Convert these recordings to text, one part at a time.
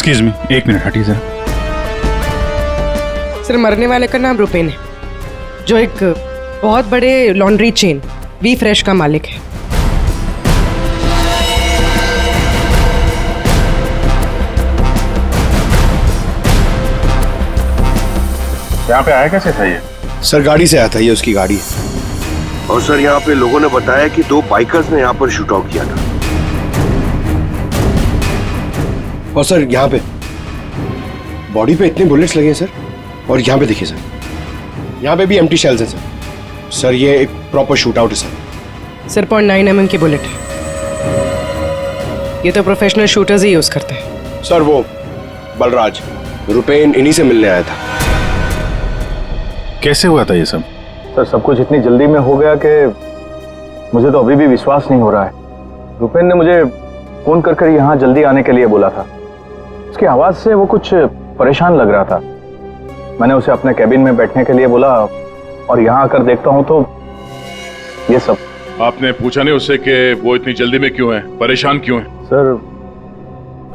Excuse me, एक minute हटिए जरा। सर, मरने वाले का नाम रुपेन है, जो एक बहुत बड़े लॉन्ड्री चेन वी फ्रेश का मालिक है। यहाँ पे आया कैसे था ये? सर गाड़ी से आया था, ये उसकी गाड़ी है। और सर यहाँ पे लोगों ने बताया कि 2 बाइकर्स ने यहाँ पर शूट आउट किया था। और सर यहाँ पे बॉडी पे इतने बुलेट्स लगे हैं सर। और यहाँ पे देखिए सर, यहाँ पे भी एम्प्टी शेल्स हैं सर। सर ये एक प्रॉपर शूट आउट है सर। सर 0.9 mm की बुलेट है। ये तो प्रोफेशनल शूटर्स ही यूज करते हैं। सर वो बलराज रुपेन इन्हीं से मिलने आया था। कैसे हुआ था ये सब? सर सब कुछ इतनी जल्दी में हो गया कि मुझे तो अभी भी विश्वास नहीं हो रहा है। रुपेन ने मुझे फोन कर कर यहाँ जल्दी आने के लिए बोला था। उसकी आवाज से वो कुछ परेशान लग रहा था। मैंने उसे अपने कैबिन में बैठने के लिए बोला और यहाँ आकर देखता हूँ तो ये सब। आपने पूछा नहीं उससे कि वो इतनी जल्दी में क्यों है, परेशान क्यों है? सर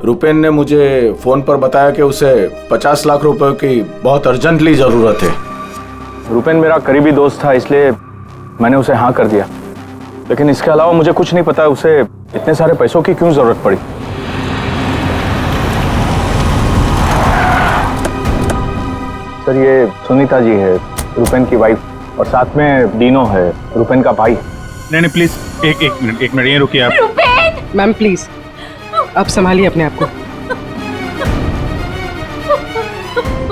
रुपेन ने मुझे फोन पर बताया कि उसे 50 लाख रुपए की बहुत अर्जेंटली जरूरत है। रुपेन मेरा करीबी दोस्त था, इसलिए मैंने उसे हाँ कर दिया। लेकिन इसके अलावा मुझे कुछ नहीं पता उसे इतने सारे पैसों की क्यों जरूरत पड़ी। सर ये सुनीता जी है, रुपेन की वाइफ, और साथ में दीनो है, रुपेन का भाई। नहीं प्लीज, एक मिनट ये रुकिए आप। मैम प्लीज, आप संभालिए अपने आप को।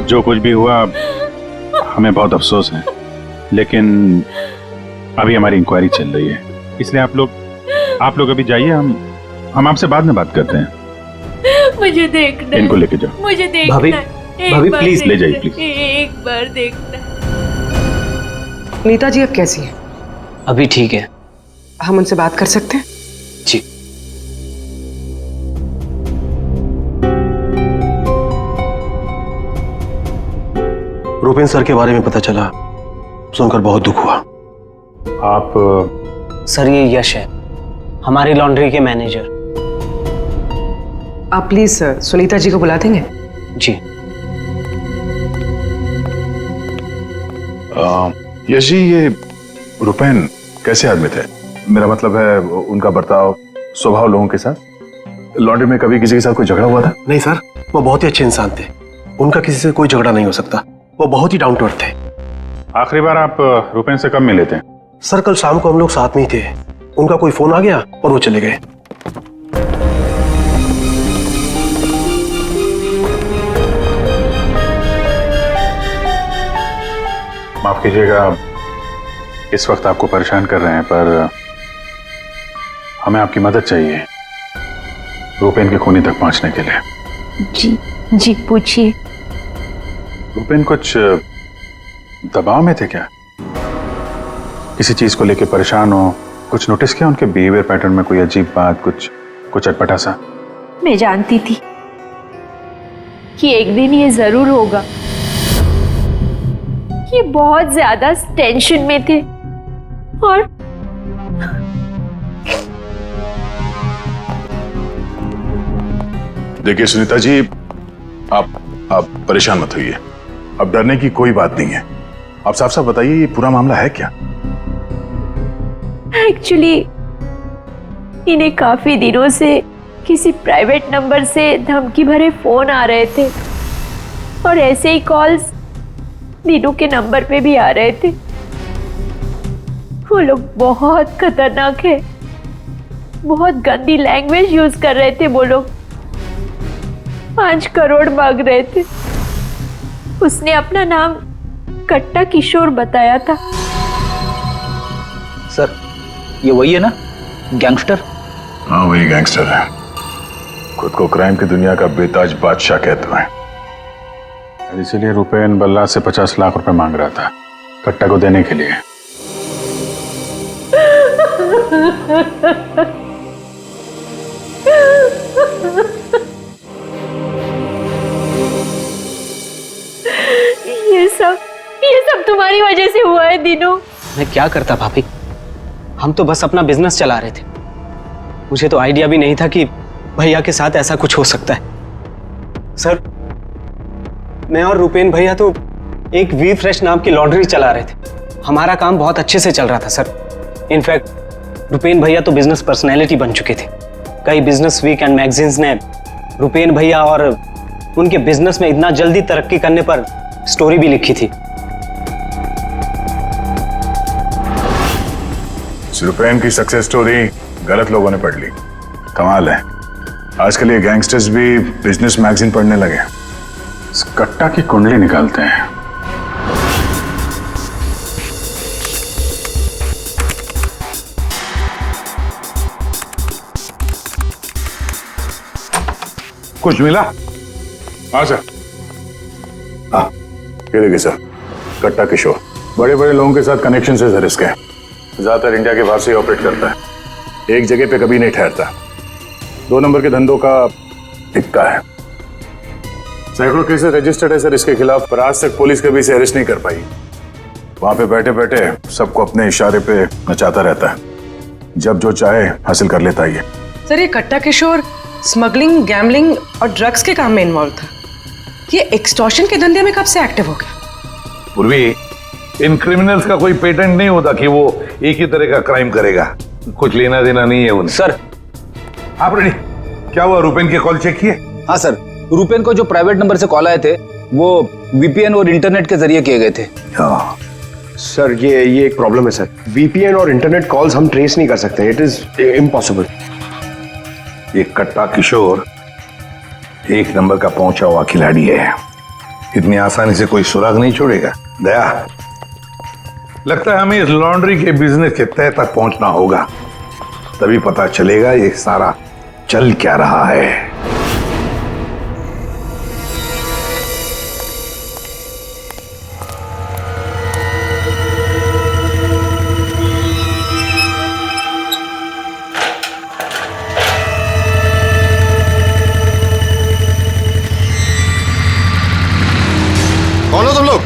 जो कुछ भी हुआ हमें बहुत अफसोस है, लेकिन अभी हमारी इंक्वायरी चल रही है, इसलिए आप लोग अभी जाइए। हम आपसे बाद में बात करते हैं। मुझे देखना, इनको लेके जाओ। मुझे देखना। भाभी प्लीज ले जाइए प्लीज। एक बार देखना। नीता जी अब कैसी है? अभी ठीक है हम उनसे बात कर सकते हैं? जी। रुपेन सर के बारे में पता चला, सुनकर बहुत दुख हुआ। आप सर ये यश है, हमारी लॉन्ड्री के मैनेजर। आप प्लीज सुनीता जी को बुला देंगे? जी। यश जी, ये रुपेन कैसे आदमी थे? मेरा मतलब है उनका बर्ताव, स्वभाव लोगों के साथ। लॉन्ड्री में कभी किसी के साथ कोई झगड़ा हुआ था? नहीं सर, वो बहुत ही अच्छे इंसान थे। उनका किसी से कोई झगड़ा नहीं हो सकता। वो बहुत ही डाउन टू अर्थ थे। आखिरी बार आप रुपेन से कब मिले थे? सर कल शाम को हम लोग साथ में ही थे। उनका कोई फोन आ गया और वो चले गए। माफ कीजिएगा, इस वक्त आपको परेशान कर रहे हैं, पर हमें आपकी मदद चाहिए रुपेन के खूनी तक पहुंचने के लिए। जी पूछिए। रुपेन कुछ दबाव में थे क्या? किसी चीज को लेकर परेशान हो? कुछ नोटिस किया उनके बिहेवियर पैटर्न में? कोई अजीब बात, कुछ अटपटा सा? मैं जानती थी कि एक दिन ये जरूर होगा। ये बहुत ज्यादा टेंशन में थे और देखिए सुनीता जी, आप परेशान मत होइए। अब डरने की कोई बात नहीं है। आप साफ साफ बताइए, ये पूरा मामला है क्या? एक्चुअली इन्हें काफी दिनों से किसी प्राइवेट नंबर से धमकी भरे फोन आ रहे थे और ऐसे ही कॉल्स दीनू के नंबर पे भी आ रहे थे। वो लोग बहुत खतरनाक है, बहुत गंदी लैंग्वेज यूज कर रहे थे। वो लोग 5 करोड़ मांग रहे थे। उसने अपना नाम कट्टा किशोर बताया था। सर ये वही है ना, गैंगस्टर? हाँ वही गैंगस्टर है। खुद को क्राइम की दुनिया का बेताज बादशाह कहते हैं। इसीलिए रुपेन बल्ला से 50 लाख रुपए मांग रहा था कट्टा को देने के लिए। ये सब तुम्हारी वजह से हुआ है दीनू। मैं क्या करता भाभी, हम तो बस अपना बिजनेस चला रहे थे। मुझे तो आइडिया भी नहीं था कि भैया के साथ ऐसा कुछ हो सकता है। सर, मैं और रुपेन भैया तो एक वी फ्रेश नाम की लॉन्ड्री चला रहे थे। हमारा काम बहुत अच्छे से चल रहा था सर। इनफैक्ट रुपेन भैया तो बिजनेस पर्सनैलिटी बन चुके थे। कई बिजनेस वीक एंड मैगजीन्स ने रुपेन भैया और उनके बिजनेस में इतना जल्दी तरक्की करने पर स्टोरी भी लिखी थी। रुपेन की सक्सेस स्टोरी गलत लोगों ने पढ़ ली। कमाल है, आजकल ये गैंगस्टर्स भी बिजनेस मैगजीन पढ़ने लगे। इस कट्टा की कुंडली निकालते हैं। कुछ मिला? हाँ सर। हाँ, ये देखिए सर, कट्टा किशोर बड़े बड़े लोगों के साथ कनेक्शन से सर इसके। ज्यादातर इंडिया के बाहर से ऑपरेट करता है, एक जगह पे कभी नहीं ठहरता। 2 नंबर के धंधों का टिक्का है। सैकड़ों केसेस रजिस्टर्ड है सर इसके खिलाफ, पर आज तक पुलिस कभी इसे अरेस्ट नहीं कर पाई। वहां पे बैठे बैठे सबको अपने इशारे पे नचाता रहता है, जब जो चाहे हासिल कर लेता है। सर, ये कट्टा किशोर स्मगलिंग, गैम्बलिंग और ड्रग्स के काम में इन्वॉल्व था। ये एक्सटॉर्शन के धंधे में कब से एक्टिव हो गया? पूर्वी, इन क्रिमिनल्स का कोई पेटेंट नहीं होता कि वो एक ही तरह का क्राइम करेगा। कुछ लेना देना नहीं है उन्हें। सर, आप रेडी? क्या हुआ, रुपेन के कॉल चेक किए? हाँ सर, रुपेन को जो प्राइवेट नंबर से कॉल आए थे वो वीपीएन और इंटरनेट के जरिए किए गए थे। हाँ सर, ये एक प्रॉब्लम है सर। वीपीएन और इंटरनेट कॉल्स हम ट्रेस नहीं कर सकते। It is impossible. ये कट्टा किशोर 1 नंबर का पहुंचा हुआ खिलाड़ी है। इतनी आसानी से कोई सुराग नहीं छोड़ेगा। दया, लगता है हमें इस लॉन्ड्री के बिजनेस के तह तक पहुंचना होगा, तभी पता चलेगा ये सारा चल क्या रहा है। कौन हो तुम लोग?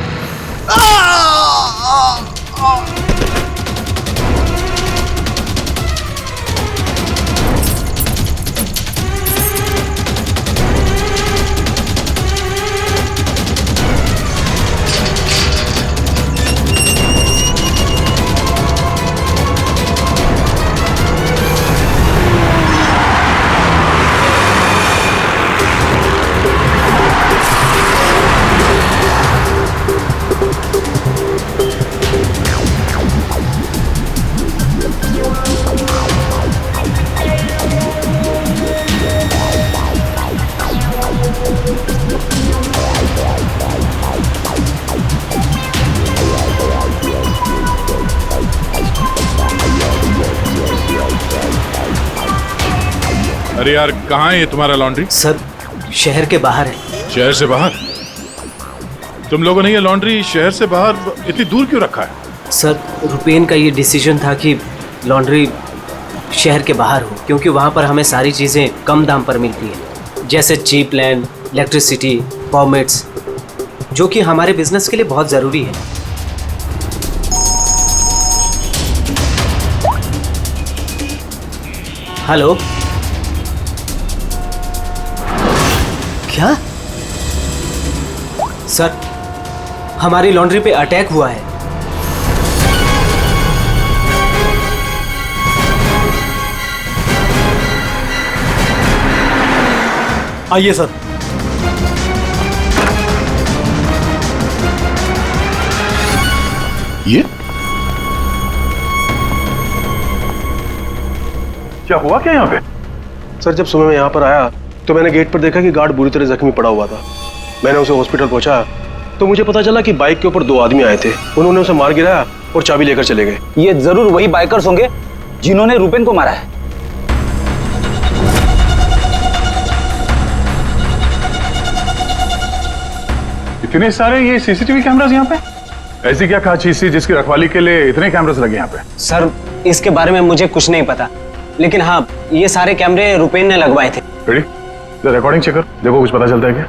अरे यार, कहाँ है ये तुम्हारा लॉन्ड्री? सर, शहर के बाहर है। शहर से बाहर? तुम लोगों ने ये लॉन्ड्री शहर से बाहर इतनी दूर क्यों रखा है? सर, रुपेन का ये डिसीजन था कि लॉन्ड्री शहर के बाहर हो, क्योंकि वहाँ पर हमें सारी चीज़ें कम दाम पर मिलती हैं, जैसे चीप लैंड, इलेक्ट्रिसिटी, परमिट्स, जो कि हमारे बिजनेस के लिए बहुत ज़रूरी है। हेलो, क्या? सर, हमारी लॉन्ड्री पे अटैक हुआ है। आइए सर। ये क्या हुआ क्या यहाँ पे? सर, जब सुबह मैं यहाँ पर आया तो मैंने गेट पर देखा कि गार्ड बुरी तरह जख्मी पड़ा हुआ था। मैंने उसे हॉस्पिटल पहुंचाया तो मुझे पता चला कि बाइक के ऊपर 2 आदमी आए थे। उन्होंने उसे मार गिराया और चाबी लेकर चले गए। ये जरूर वही बाइकर्स होंगे जिन्होंने रुपेन को मारा है। इतने सारे ये सीसीटीवी कैमरास यहाँ पे? ऐसी क्या खास चीज थी जिसकी रखवाली के लिए इतने कैमरास लगे यहाँ पे? सर, इसके बारे में मुझे कुछ नहीं पता, लेकिन हाँ, ये सारे कैमरे रुपेन ने लगवाए थे। रेडी? रिकॉर्डिंग चेक कर, देखो कुछ पता चलता है क्या?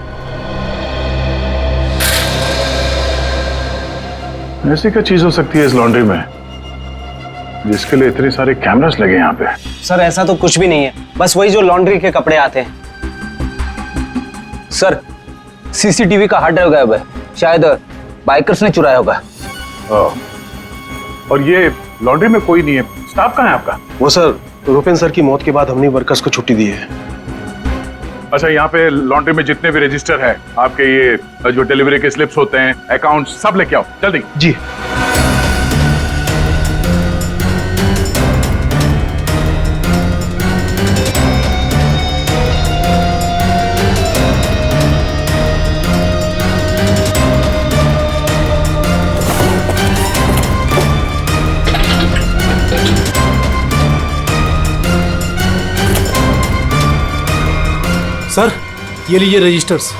ऐसी क्या चीज हो सकती है इस लॉन्ड्री में जिसके लिए इतने सारे कैमरास लगे यहाँ पे? सर, ऐसा तो कुछ भी नहीं है, बस वही जो लॉन्ड्री के कपड़े आते हैं। सर सीसीटीवी का हार्ड ड्राइव गायब है, शायद बाइकर्स ने चुराया होगा। और ये लॉन्ड्री में कोई नहीं है, स्टाफ कहाँ है आपका? वो सर, रुपेन सर की मौत के बाद हमने वर्कर्स को छुट्टी दी है। अच्छा, यहाँ पे लॉन्ड्री में जितने भी रजिस्टर है आपके, ये जो डिलीवरी के स्लिप्स होते हैं, अकाउंट, सब लेके आओ जल्दी। जी। सर, ये लीजिए रजिस्टर्स।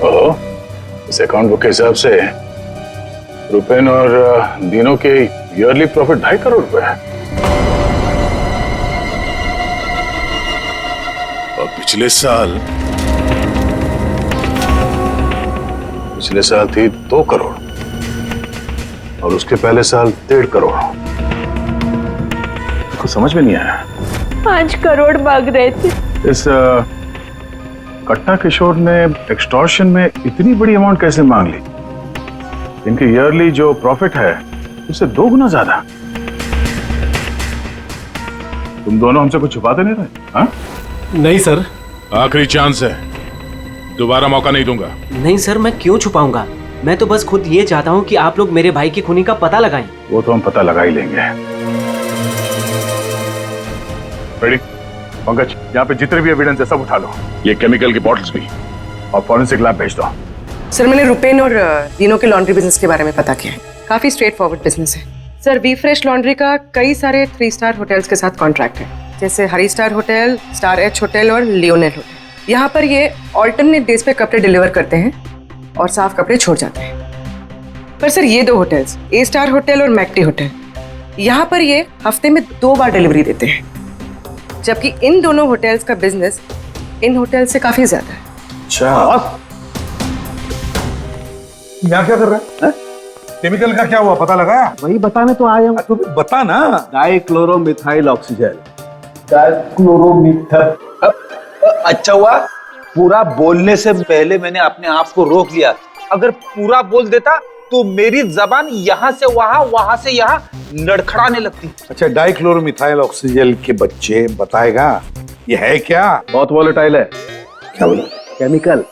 ओहो, इस अकाउंट बुक के हिसाब से रुपेन और दीनों के ईयरली प्रॉफिट 2.5 करोड़ रुपए है। और पिछले साल थी 2 करोड़ और उसके पहले साल 1.5 करोड़। कुछ समझ में नहीं आया। 5 करोड़ मांग रहे थे। इस कट्टा किशोर ने एक्सटॉर्शन में इतनी बड़ी अमाउंट कैसे मांग ली? इनके ईयरली जो प्रॉफिट है उससे 2 गुना ज्यादा। तुम दोनों हमसे कुछ छुपाते नहीं रहे? हाँ? नहीं सर। आखिरी चांस है, दोबारा मौका नहीं दूंगा। नहीं सर, मैं क्यों छुपाऊंगा? मैं तो बस खुद ये चाहता हूँ कि आप लोग मेरे भाई की खूनी का पता लगाएं। वो तो हम पता लगा ही लेंगे। रेडी? पंकज, यहाँ पे जितने भी एविडेंस है सब उठा लो, ये केमिकल की बॉटल्स भी, और फॉरेंसिक लैब भेज दो। सर, मैंने रुपेन और दीनों के लॉन्ड्री बिजनेस के बारे में पता किया है। काफी स्ट्रेट फॉरवर्ड बिजनेस है सर। वी फ्रेश लॉन्ड्री का कई सारे 3 स्टार होटल्स के साथ कॉन्ट्रैक्ट है, जैसे Hari star hotel, star H hotel और लियोनेल होटल। यहाँ पर ये ऑल्टरनेट डेज पे कपड़े डिलीवर करते हैं और साफ कपड़े छोड़ जाते हैं। पर सर, ये 2 होटल्स, ए स्टार होटल और मैक्टी होटल, यहाँ पर ये हफ्ते में 2 बार डिलीवरी देते हैं, जबकि इन दोनों होटल्स का बिजनेस इन होटल से काफी ज्यादा है। अच्छा, यहाँ क्या कर रहा है? केमिकल का क्या हुआ, पता लगाया? वही बताने तो आया हूँ। तो बता ना। डाइक्लोरोमिथाइल ऑक्सीजन। अच्छा हुआ पूरा बोलने से पहले मैंने अपने आप को रोक लिया। अगर पूरा बोल देता तो मेरी जबान यहाँ से वहां, वहां से यहाँ लड़खड़ाने लगती। अच्छा, डाइक्लोरोमिथाइल ऑक्सीजन के बच्चे बताएगा ये है क्या? बहुत वॉलेटाइल है। क्या बोला? केमिकल,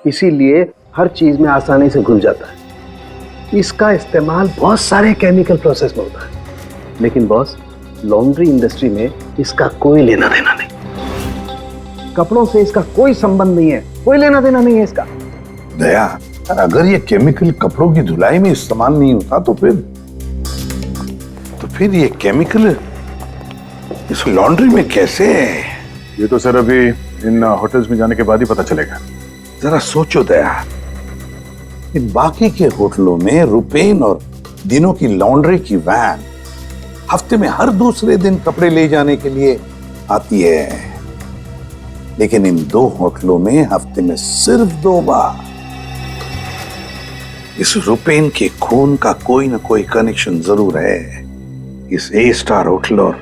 इसीलिए हर चीज में आसानी से घुल जाता है। इसका इस्तेमाल बहुत सारे केमिकल प्रोसेस में होता है, लेकिन बॉस, लॉन्ड्री इंडस्ट्री में इसका कोई लेना देना नहीं। कपड़ों से इसका कोई संबंध नहीं है, कोई लेना देना नहीं है इसका। दया, अगर ये केमिकल कपड़ों की धुलाई में इस्तेमाल नहीं होता तो फिर ये केमिकल इस लॉन्ड्री में कैसे? ये तो सर अभी इन होटल्स में जाने के बाद ही पता चलेगा। जरा सोचो दया, इन बाकी के होटलों में रुपेन और दिनों की लॉन्ड्री की वैन हफ्ते में हर दूसरे दिन कपड़े ले जाने के लिए आती है, लेकिन इन 2 होटलों में हफ्ते में सिर्फ 2 बार। इस रुपेन के खून का कोई ना कोई कनेक्शन जरूर है इस ए स्टार होटल और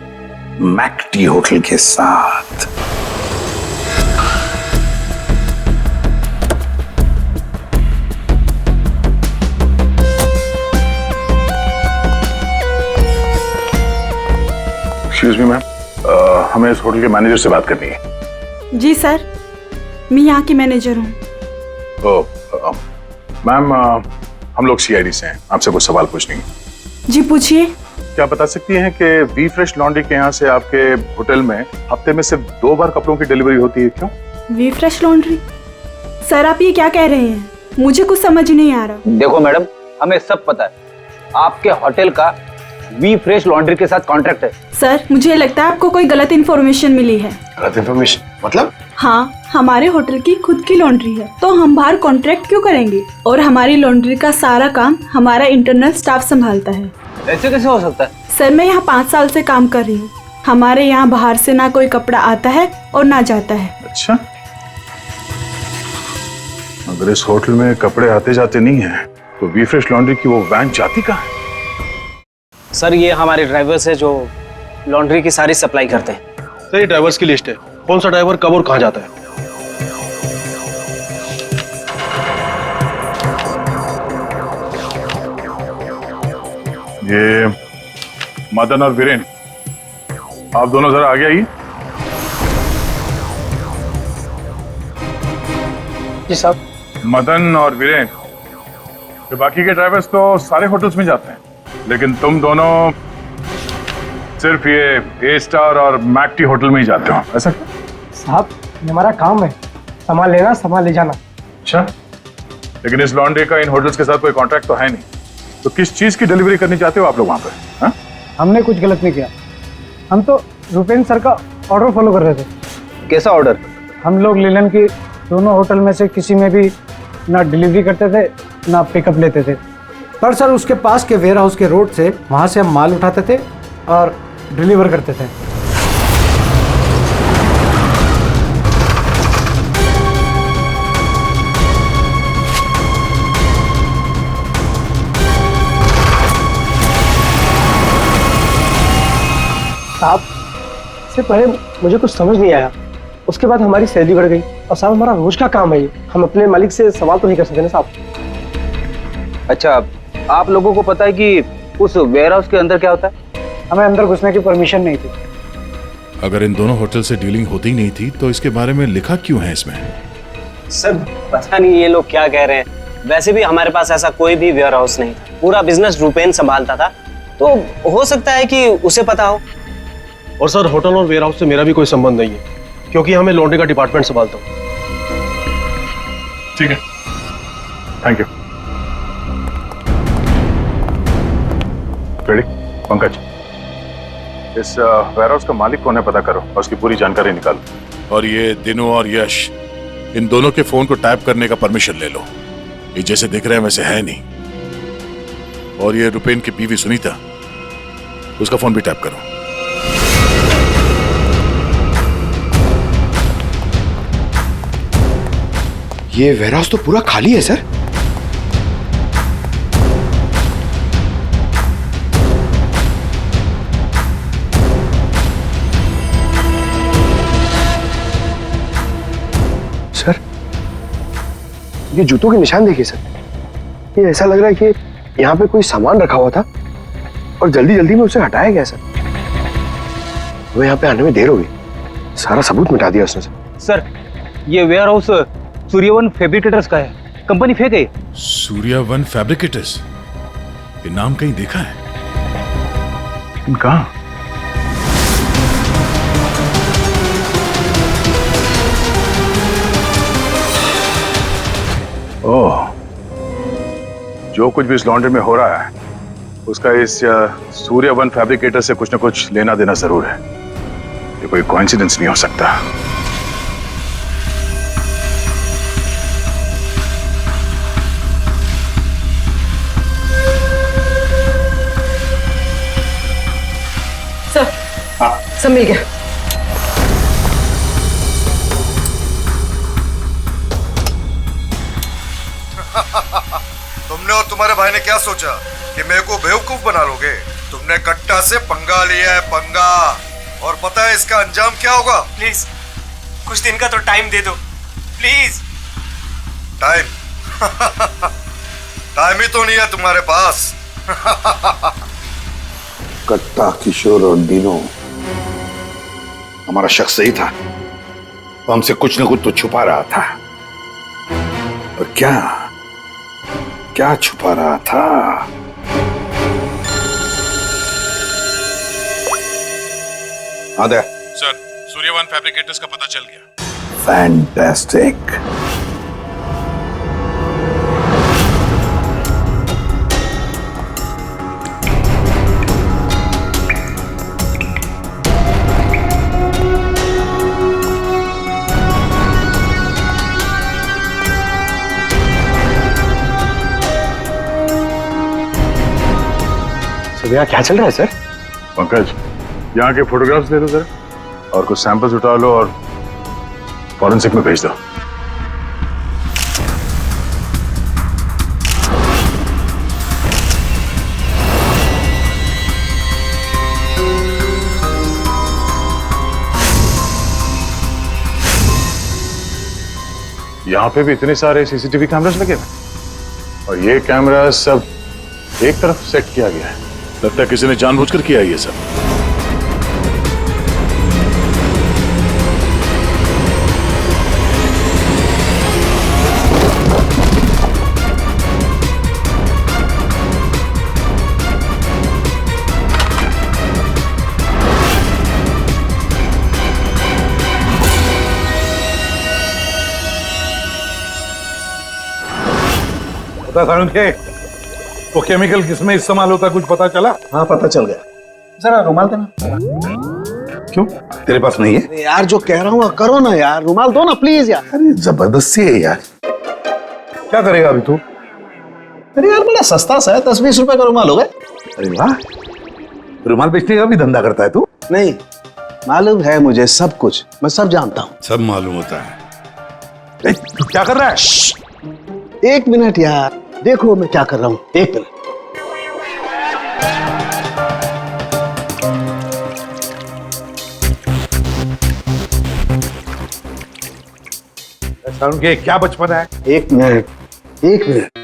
मैक्टी होटल के साथ। एक्सक्यूज मी मैम, हमें इस होटल के मैनेजर से बात करनी है। जी सर, मैं यहाँ की मैनेजर हूँ। मैम, हम लोग सीआईडी से हैं, आपसे कुछ सवाल पूछने हैं। जी पूछिए। क्या बता सकती हैं कि वी फ्रेश लॉन्ड्री के यहाँ से आपके होटल में हफ्ते में सिर्फ 2 बार कपड़ों की डिलीवरी होती है, क्यों? We fresh laundry? सर, आप ये क्या कह रहे हैं? मुझे कुछ समझ नहीं आ रहा। देखो मैडम, हमें सब पता है आपके होटल का वी फ्रेश लॉन्ड्री के साथ कॉन्ट्रैक्ट है। सर, मुझे लगता है आपको कोई गलत इन्फॉर्मेशन मिली है। गलत इन्फॉर्मेशन मतलब? हाँ, हमारे होटल की खुद की लॉन्ड्री है, तो हम बाहर कॉन्ट्रैक्ट क्यों करेंगे? और हमारी लॉन्ड्री का सारा काम हमारा इंटरनल स्टाफ संभालता है। ऐसे कैसे हो सकता है? सर, मैं यहाँ 5 साल से काम कर रही हूँ। हमारे यहाँ बाहर से ना कोई कपड़ा आता है और ना जाता है। अच्छा, अगर इस होटल में कपड़े आते जाते नहीं हैं तो वीफ्रेश लॉन्ड्री की वो वैन जाती कहाँ है? सर ये हमारे ड्राइवर्स है जो लॉन्ड्री की सारी सप्लाई करते हैं। सर ये ड्राइवर्स की लिस्ट है, कौन सा ड्राइवर कब और कहाँ जाता है। ये मदन और वीरेन, आप दोनों जरा आगे आइए। जी साहब। मदन और वीरेन, ये बाकी के ड्राइवर्स तो सारे होटल्स में जाते हैं, लेकिन तुम दोनों सिर्फ ये ए स्टार और मैक टी होटल में ही जाते हो, ऐसा क्यों? साहब ये हमारा काम है, सामान लेना सामान ले जाना। अच्छा, लेकिन इस लॉन्ड्री का इन होटल्स के साथ कोई कॉन्ट्रैक्ट तो है नहीं, तो किस चीज की डिलीवरी करनी चाहते हो आप लोग वहां पे? हाँ? हमने कुछ गलत नहीं किया, हम तो रुपेन सर का ऑर्डर फॉलो कर रहे थे। कैसा ऑर्डर? हम लोग लिलन की दोनों होटल में से किसी में भी ना डिलीवरी करते थे ना पिकअप लेते थे, पर सर उसके पास के वेयर हाउस के रोड से वहाँ से हम माल उठाते थे और डिलीवर करते थे। साहब इससे पहले मुझे कुछ समझ नहीं आया, उसके बाद हमारी सैलरी बढ़ गई और साहब हमारा रोज का काम है ये, हम अपने मालिक से सवाल तो नहीं कर सकते ना साहब। अच्छा, आप लोगों को पता है कि उस वेयर हाउस के अंदर क्या होता है? हमें अंदर घुसने की परमिशन नहीं थी। अगर इन दोनों होटल से डीलिंग होती नहीं थी तो इसके बारे में लिखा क्यों है इसमें? सर पता नहीं ये लोग क्या कह रहे हैं, वैसे भी हमारे पास ऐसा कोई भी वेयर हाउस नहीं था, पूरा बिजनेस रुपेन संभालता था, तो हो सकता है कि उसे पता हो। और सर होटल और वेयर हाउस से मेरा भी कोई संबंध नहीं है, क्योंकि हमें लॉन्ड्री का डिपार्टमेंट संभालता हूँ। ठीक है, थैंक यू। रेडी? पंकज, इस वेयर हाउस का मालिक कौन है पता करो और उसकी पूरी जानकारी निकालो। और ये दिनू और यश, इन दोनों के फोन को टैप करने का परमिशन ले लो, ये जैसे दिख रहे हैं वैसे है नहीं। और ये रुपेन की बीवी सुनीता, उसका फोन भी टैप करो। ये वेयरहाउस तो पूरा खाली है सर। सर ये जूतों के निशान देखिए सर, ये ऐसा लग रहा है कि यहाँ पे कोई सामान रखा हुआ था और जल्दी जल्दी में उसे हटाया गया सर। वो यहाँ पे आने में देर हो गई, सारा सबूत मिटा दिया उसने सर। सर ये वेयर हाउस सूर्यवन फैब्रिकेटर्स का है, कंपनी फेक है। सूर्यवन फैब्रिकेटर्स, ये नाम कहीं देखा है, लेकिन कहां? ओह, जो कुछ भी इस लॉन्ड्री में हो रहा है उसका इस सूर्यवन फैब्रिकेटर से कुछ ना कुछ लेना देना जरूर है, ये कोई कोइंसिडेंस नहीं हो सकता। सब मिल गया। तुमने और तुम्हारे भाई ने क्या सोचा कि मेरे को बेवकूफ बना लोगे? तुमने कट्टा से पंगा लिया है, पंगा। और पता है इसका अंजाम क्या होगा? प्लीज कुछ दिन का तो टाइम दे दो प्लीज। टाइम? टाइम ही तो नहीं है तुम्हारे पास। कट्टा, किशोर और दीनू, हमारा शख्स सही था, वो हमसे कुछ न कुछ तो छुपा रहा था। और क्या क्या छुपा रहा था? आदे सर, सूर्यवन फैब्रिकेटर्स का पता चल गया। फैंटास्टिक। यहाँ क्या चल रहा है सर? पंकज, यहाँ के फोटोग्राफ्स ले लो जरा और कुछ सैंपल्स उठा लो और फॉरेंसिक में भेज दो। यहाँ पे भी इतने सारे सीसीटीवी कैमरास लगे हुए और ये कैमरा सब एक तरफ सेट किया गया है। लगता है किसी ने जानबूझकर किया ये सब। के वो केमिकल किसमें इस्तेमाल होता कुछ पता चला? हाँ पता चल गया। जरा रुमाल देना। क्यों तेरे पास नहीं है? यार जो कह रहा हूँ करो ना यार, रुमाल दो ना प्लीज यार। अरे जबरदस्ती है यार। क्या करेगा अभी तू? अरे यार बड़ा सस्ता सा है, 10-20 रुपए का रुमाल होगा। अरे वाह, रुमाल बेचने का भी धंधा करता है तू? नहीं, मालूम है मुझे सब कुछ, मैं सब जानता हूँ। सब मालूम होता है। तू क्या कर रहा है? 1 मिनट यार, देखो मैं क्या कर रहा हूँ। 1 मिनट। के क्या बचपन है? 1 मिनट, 1 मिनट।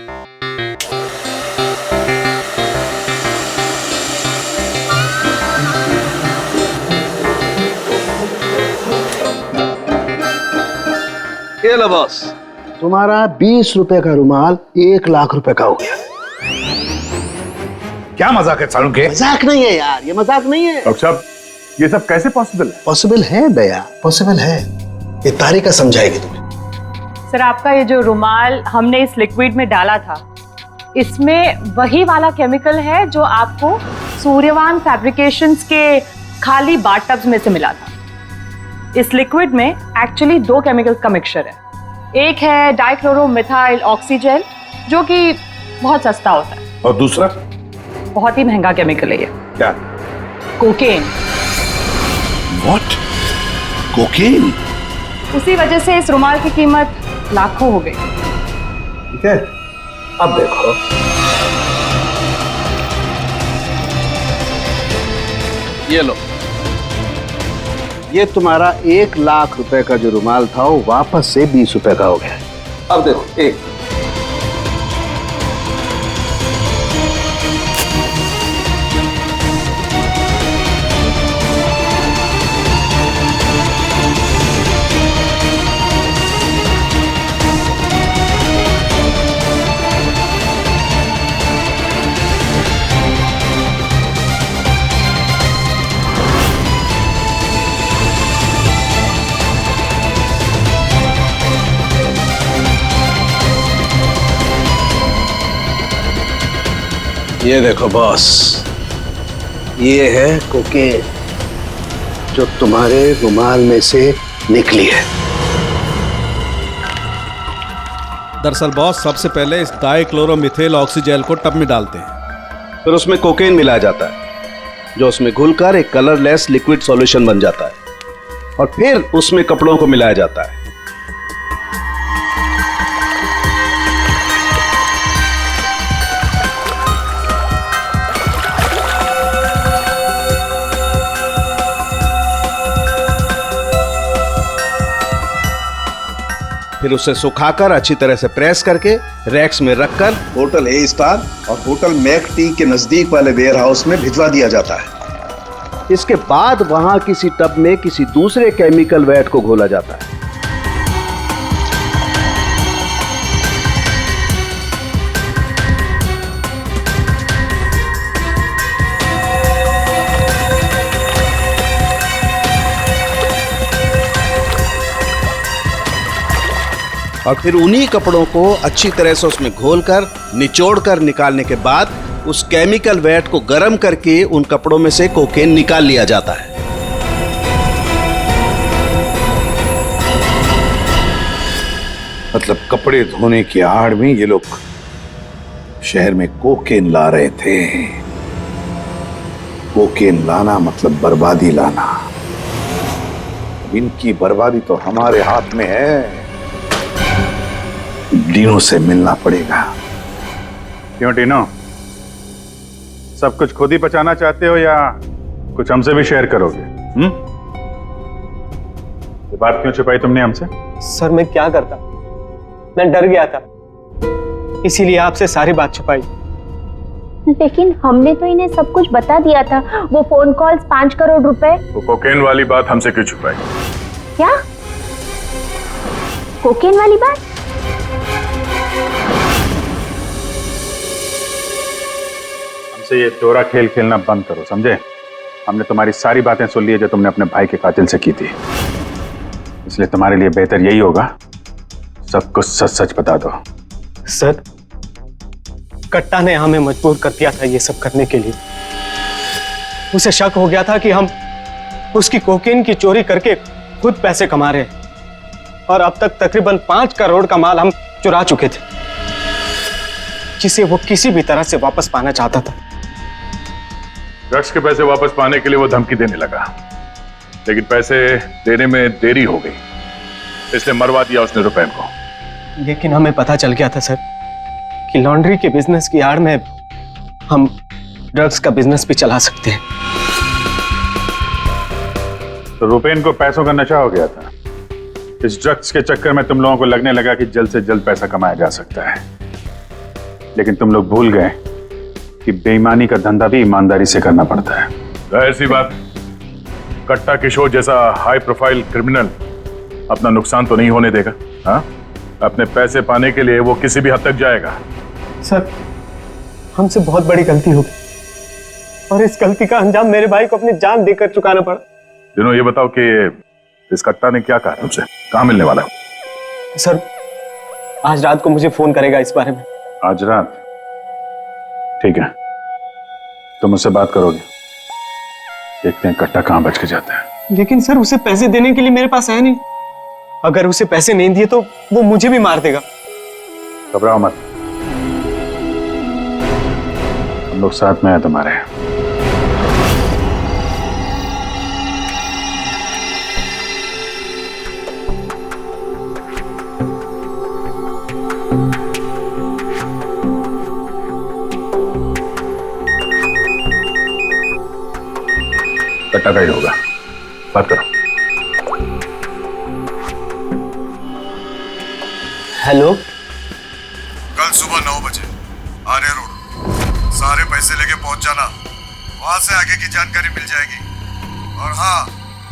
ये लो बॉस, तुम्हारा 20 रुपए का रुमाल 1 लाख रुपए का हो गया। क्या मजाक है सालू के? मजाक नहीं है यार, ये मजाक नहीं है। डॉक्टर साहब ये सब कैसे पॉसिबल है? पॉसिबल है दया, पॉसिबल है। ये तारिका समझाएगी तुम्हें। सर आपका ये जो रुमाल हमने इस लिक्विड में डाला था, इसमें वही वाला केमिकल है जो आपको सूर्यवान फैब्रिकेशंस के खाली बाथटब्स में से मिला था। इस लिक्विड में एक्चुअली 2 केमिकल्स का मिक्सचर है। एक है डाइक्लोरोमिथाइल ऑक्सीजेल जो कि बहुत सस्ता होता है, और दूसरा बहुत ही महंगा केमिकल है ये। क्या? कोकेन। व्हाट? कोकेन? उसी वजह से इस रुमाल की कीमत लाखों हो गई। ठीक है, अब देखो। ये लो, ये तुम्हारा 1 लाख रुपए का जो रुमाल था वो वापस से 20 रुपए का हो गया। अब देखो, एक ये देखो बॉस, ये है कोकेन जो तुम्हारे रुमाल में से निकली है। दरअसल बॉस सबसे पहले इस डाइक्लोरोमिथेल ऑक्सीजेल को टब में डालते हैं, फिर उसमें कोकेन मिलाया जाता है जो उसमें घुलकर एक कलरलेस लिक्विड सॉल्यूशन बन जाता है और फिर उसमें कपड़ों को मिलाया जाता है। फिर उसे सुखाकर अच्छी तरह से प्रेस करके रैक्स में रखकर होटल ए स्टार और होटल मैक टी के नजदीक वाले वेयर हाउस में भिजवा दिया जाता है। इसके बाद वहां किसी टब में किसी दूसरे केमिकल वैट को घोला जाता है। और फिर उन्हीं कपड़ों को अच्छी तरह से उसमें घोलकर निचोड़कर निकालने के बाद उस केमिकल वैट को गर्म करके उन कपड़ों में से कोकेन निकाल लिया जाता है। मतलब कपड़े धोने की आड़ में ये लोग शहर में कोकेन ला रहे थे। कोकेन लाना मतलब बर्बादी लाना। इनकी बर्बादी तो हमारे हाथ में है। डीनो से मिलना पड़ेगा। क्यों डीनो, सब कुछ खुद ही पचाना चाहते हो या कुछ हमसे भी शेयर करोगे? ये बात क्यों छुपाई तुमने हमसे? सर मैं क्या करता, मैं डर गया था, इसीलिए आपसे सारी बात छुपाई। लेकिन हमने तो इन्हें सब कुछ बता दिया था। वो फोन कॉल्स, 5 करोड़ रुपए। वो कोकेन वाली बात हमसे क्यों छुपाई? क्या कोकेन वाली बात? हमसे ये चोरा खेल खेलना बंद करो, समझे? हमने तुम्हारी सारी बातें सुन ली है जो तुमने अपने भाई के कातिल से की थी, इसलिए तुम्हारे लिए बेहतर यही होगा सब कुछ सच सच बता दो। सर, कट्टा ने हमें मजबूर कर दिया था ये सब करने के लिए। उसे शक हो गया था कि हम उसकी कोकेन की चोरी करके खुद पैसे कमा रहे हैं, और अब तक तकरीबन 5 करोड़ का माल हम चुरा चुके थे, जिसे वो किसी भी तरह से वापस पाना चाहता था। ड्रग्स के पैसे वापस पाने के लिए वो धमकी देने लगा, लेकिन पैसे देने में देरी हो गई, इसलिए मरवा दिया उसने रुपैन को। लेकिन हमें पता चल गया था सर कि लॉन्ड्री के बिजनेस की आड़ में हम ड्रग्स का बिजनेस भी चला सकते हैं। तो रुपैन को पैसों का नशा हो गया था। इस ड्रग्स के चक्कर में तुम लोगों को लगने लगा कि जल्द से जल्द पैसा कमाया जा सकता है, लेकिन तुम लोग भूल गए कि बेईमानी का धंधा भी ईमानदारी से करना पड़ता है। जाहिर सी बात, कट्टा किशोर जैसा हाई प्रोफाइल क्रिमिनल अपना नुकसान तो नहीं होने देगा। हाँ, अपने पैसे पाने के लिए वो किसी भी हद तक जाएगा। सर, हमसे बहुत बड़ी गलती हो गई, और इस गलती का अंजाम मेरे भाई को अपनी जान देकर चुकाना पड़ा। दिनों, ये बताओ कि इस कट्टा ने क्या कहा तुमसे? कहाँ मिलने वाला है? सर, आज रात को मुझे फोन करेगा इस बारे में। आज रात? ठीक है, तुम मुझसे बात करोगे, देखते हैं कट्टा कहाँ बच के जाता है। लेकिन सर, उसे पैसे देने के लिए मेरे पास है नहीं। अगर उसे पैसे नहीं दिए तो वो मुझे भी मार देगा। घबराओ मत, हम लोग साथ में हैं तुम्हारे। कट्टा का ही होगा, बात करो। हेलो, कल सुबह 9 बजे आर्य रोड, सारे पैसे लेके पहुंच जाना। वहां से आगे की जानकारी मिल जाएगी। और हाँ,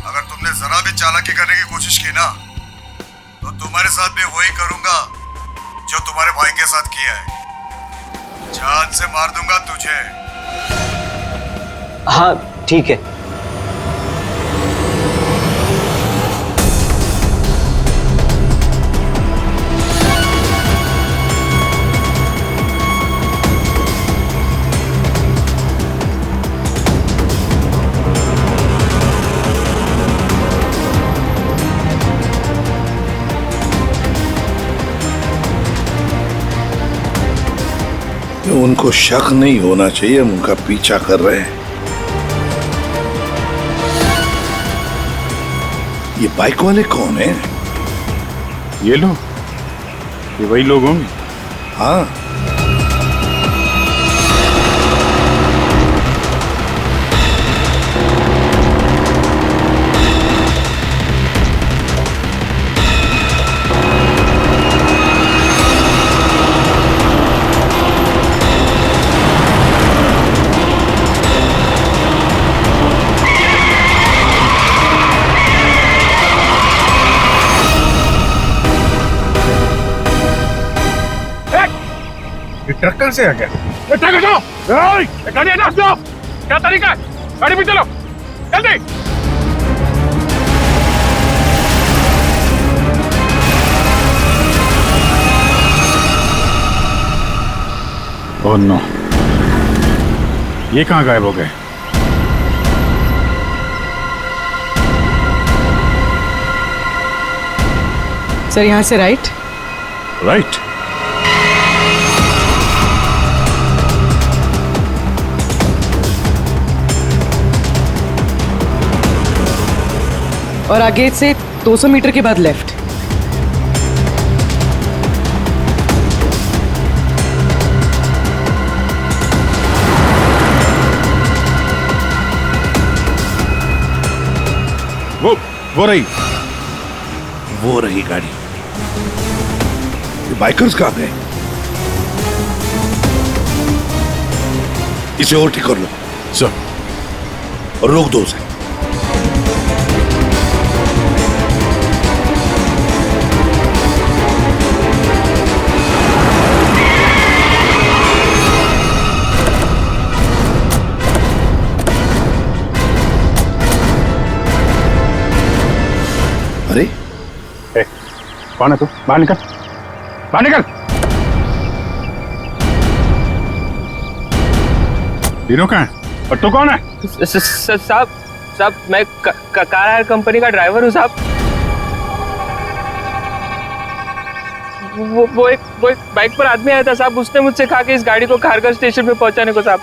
अगर तुमने जरा भी चालाकी करने की कोशिश की ना, तो तुम्हारे साथ भी वही करूंगा जो तुम्हारे भाई के साथ किया है। जान से मार दूंगा तुझे। हाँ ठीक है। उनको शक नहीं होना चाहिए, हम उनका पीछा कर रहे हैं। ये बाइक वाले कौन हैं? ये लोग, ये वही लोग होंगे। हाँ, ट्रक से आ गया। गाड़ी हटा दो। क्या तरीका है? गाड़ी में चलो, जल्दी। ओह नो, ये कहाँ गायब हो गए? सर, यहाँ से राइट। राइट? और आगे से 200 मीटर के बाद लेफ्ट। वो रही गाड़ी। ये बाइकर्स कहां गए? इसे और ठीक कर लो सर। और रोक दो उसे। अरे कौन है तू? बाहर निकल, बाहर निकल। तीनों कहाँ है और तू कौन है? साहब मैं कार हायर कंपनी का ड्राइवर हूँ साहब। वो एक बाइक पर आदमी आया था साहब, उसने मुझसे कहा कि इस गाड़ी को खारगर स्टेशन पे पहुंचाने को साहब।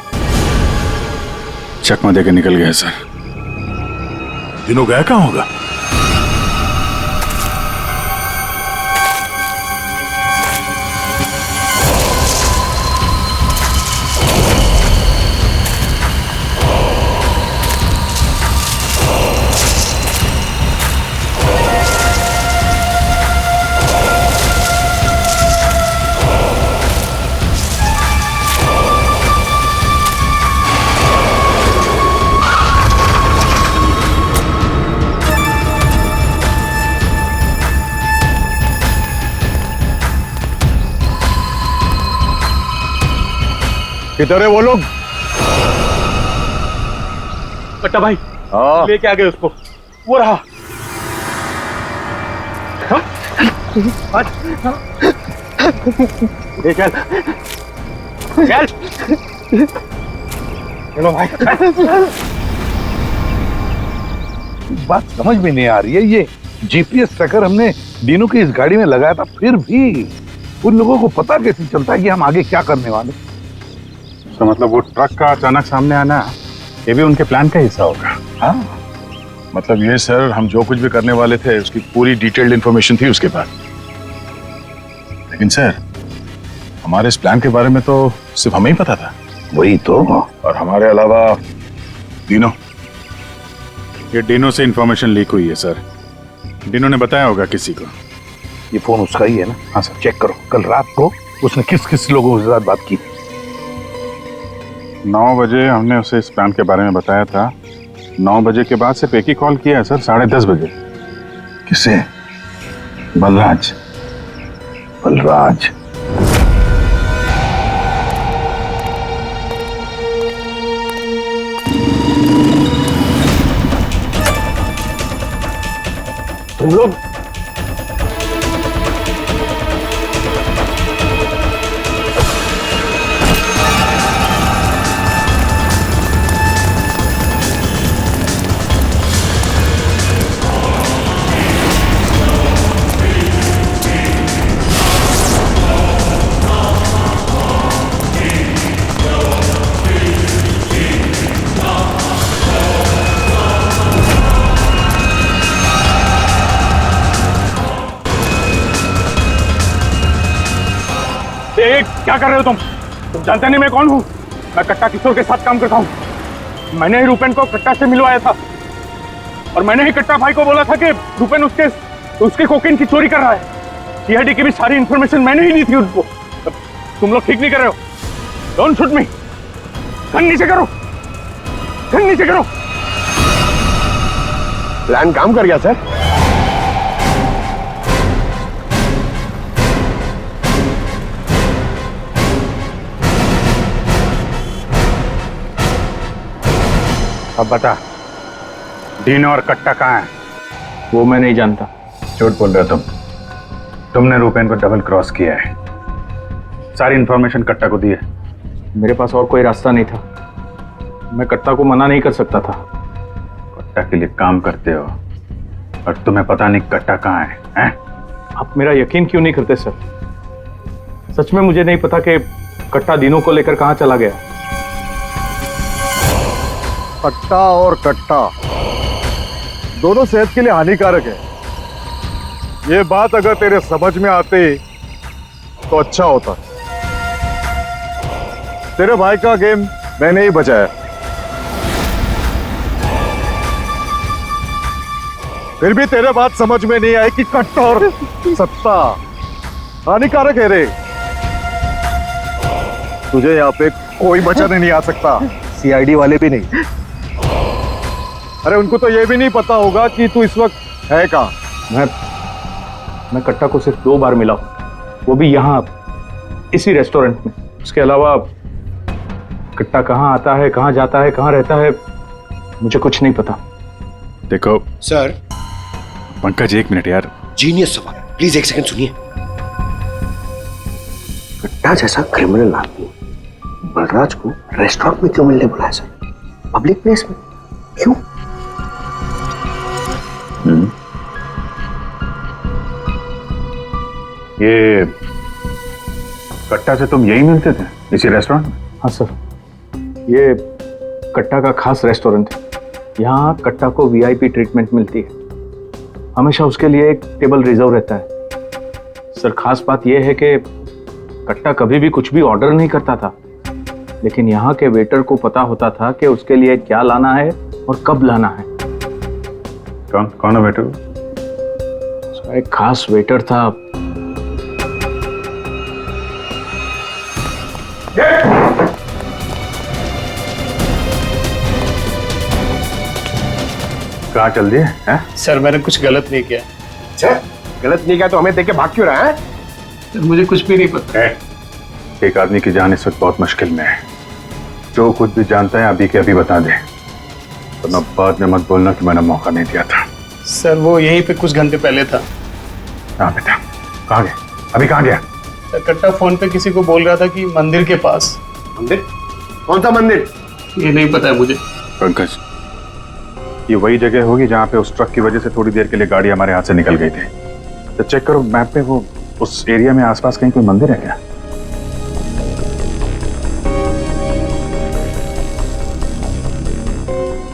चकमा देकर निकल गया सर। तीनों गया कहाँ होगा? किधर है वो लोग? कट्टा भाई लेके आ गए उसको। वो रहा। चल चलो भाई। बात समझ में नहीं आ रही है, ये जीपीएस ट्रैकर हमने दीनू की इस गाड़ी में लगाया था, फिर भी उन लोगों को पता कैसे चलता है कि हम आगे क्या करने वाले? तो मतलब वो ट्रक का अचानक सामने आना ये भी उनके प्लान का हिस्सा होगा? हाँ, मतलब ये सर, हम जो कुछ भी करने वाले थे उसकी पूरी डिटेल्ड इंफॉर्मेशन थी उसके पास। लेकिन सर, हमारे इस प्लान के बारे में तो सिर्फ हमें ही पता था। वही तो। और हमारे अलावा डिनो। ये डिनो से इंफॉर्मेशन लीक हुई है सर। डिनो ने बताया होगा किसी को। ये फोन उसका ही है ना? हाँ सर। चेक करो कल रात को उसने किस किस लोगों के साथ बात की। 9 बजे हमने उसे इस प्लान के बारे में बताया था। 9 बजे के बाद सिर्फ एक ही कॉल किया है सर, 10:30 बजे। किसे? बलराज। बलराज तुम लोग क्या कर रहे हो तुम जानते नहीं मैं कौन हूँ? मैं कट्टा किशोर के साथ काम करता हूँ। मैंने ही रूपेन को कट्टा से मिलवाया था और मैंने ही कट्टा भाई को बोला था कि रूपेन उसके कोकेन की चोरी कर रहा है। सीआईडी की भी सारी इंफॉर्मेशन मैंने ही दी थी उनको। तुम लोग ठीक नहीं कर रहे हो। Don't shoot me. गन नीचे करो, गन नीचे करो। प्लान काम कर गया सर। अब बता, डीनो और कट्टा कहाँ है? वो मैं नहीं जानता। झूठ बोल रहे हो तुमने रूपेन को डबल क्रॉस किया है। सारी इंफॉर्मेशन कट्टा को दी है। मेरे पास और कोई रास्ता नहीं था। मैं कट्टा को मना नहीं कर सकता था। कट्टा के लिए काम करते हो और तुम्हें पता नहीं कट्टा कहाँ है, हैं? आप मेरा यकीन क्यों नहीं करते सर? सच में मुझे नहीं पता कि कट्टा दिनों को लेकर कहाँ चला गया। कट्टा और कट्टा दोनों सेहत के लिए हानिकारक है। ये बात अगर तेरे समझ में आती तो अच्छा होता। तेरे भाई का गेम मैंने ही बचाया। फिर भी तेरे बात समझ में नहीं आई कि कट्टा और सत्ता हानिकारक है रे। तुझे यहाँ पे कोई बचाने नहीं आ सकता, सीआईडी वाले भी नहीं। अरे उनको तो ये भी नहीं पता होगा कि तू इस वक्त है कहाँ। मैं कट्टा को सिर्फ 2 बार मिला हूं, वो भी यहाँ इसी रेस्टोरेंट में। उसके अलावा कट्टा कहाँ आता है, कहाँ जाता है, कहाँ रहता है, मुझे कुछ नहीं पता। देखो सर। पंकज, 1 मिनट यार। जीनियस सवाल, प्लीज 1 सेकंड सुनिए। कट्टा जैसा क्रिमिनल आदमी बलराज को रेस्टोरेंट में क्यों मिलने बुलाया सर? पब्लिक प्लेस में क्यों? ये कट्टा से तुम यही मिलते थे, इसी रेस्टोरेंट में? हाँ सर, ये कट्टा का खास रेस्टोरेंट है। यहाँ कट्टा को वीआईपी ट्रीटमेंट मिलती है। हमेशा उसके लिए एक टेबल रिजर्व रहता है। सर, खास बात यह है कि कट्टा कभी भी कुछ भी ऑर्डर नहीं करता था, लेकिन यहाँ के वेटर को पता होता था कि उसके लिए क्या लाना है और कब लाना है। कौन है वेटर? एक खास वेटर था। कहाँ चल दिए हैं? सर मैंने कुछ गलत नहीं किया। अच्छा, गलत नहीं किया तो हमें देख के भाग क्यों रहा है? सर मुझे कुछ भी नहीं पता। एक आदमी की जान इस वक्त बहुत मुश्किल में है। जो कुछ भी जानता है अभी के अभी बता दे, वरना बाद में मत बोलना कि मैंने मौका नहीं दिया था। सर वो यहीं पे कुछ घंटे पहले था। हाँ बेटा, कहाँ गया? अभी कहाँ गया? सर कट्टा फोन पे किसी को बोल रहा था कि मंदिर के पास। मंदिर? कौन सा मंदिर? ये नहीं पता है मुझे। पंकज, ये वही जगह होगी जहाँ पे उस ट्रक की वजह से थोड़ी देर के लिए गाड़ी हमारे हाथ से निकल गई थी। तो चेक करो मैप पे, वो उस एरिया में आसपास कहीं कोई मंदिर है क्या?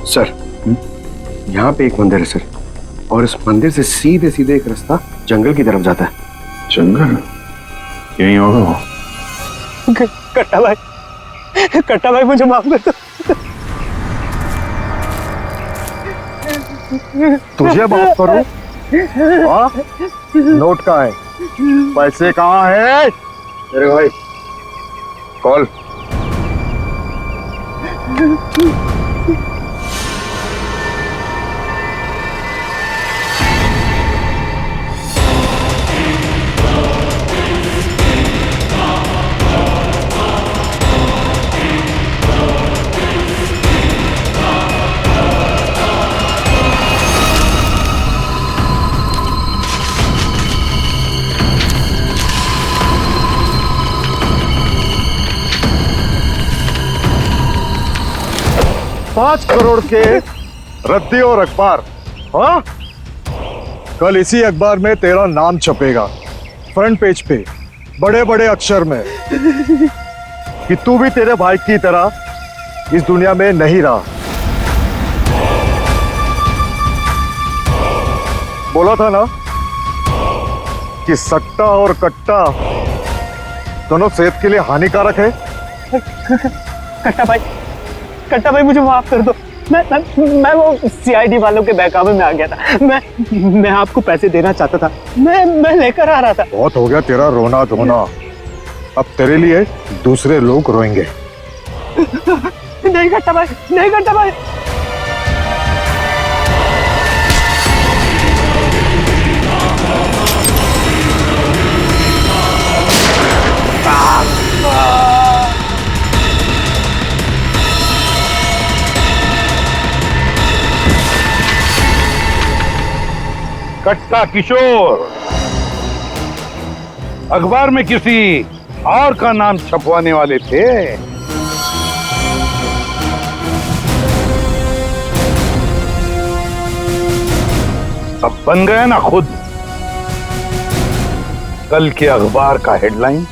सर, यहाँ पे एक मंदिर है सर, और इस मंदिर से सीधे सीधे एक रास्ता जंगल की तरफ जाता है। जंगल? यही होगा वो। कट्टा भाई मुझे माफ कर दो। तुझे माफ करूं? नोट कहाँ है? पैसे कहाँ है? अरे भाई, कॉल। $5 करोड़ के रद्दी और अखबार। हाँ, कल इसी अखबार में तेरा नाम छपेगा, फ्रंट पेज पे बड़े बड़े अक्षर में, कि तू भी तेरे भाई की तरह इस दुनिया में नहीं रहा। बोला था ना कि सट्टा और कट्टा दोनों सेहत के लिए हानिकारक है। कट्टा भाई मुझे माफ कर दो। मैं वो सीआईडी वालों के बहकावे में आ गया था। मैं आपको पैसे देना चाहता था। मैं लेकर आ रहा था। बहुत हो गया तेरा रोना धोना, अब तेरे लिए दूसरे लोग रोएंगे। नहीं कट्टा भाई, नहीं कट्टा भाई। कट्टा किशोर अखबार में किसी और का नाम छपवाने वाले थे। अब बन गया ना खुद। कल के अखबार का हेडलाइन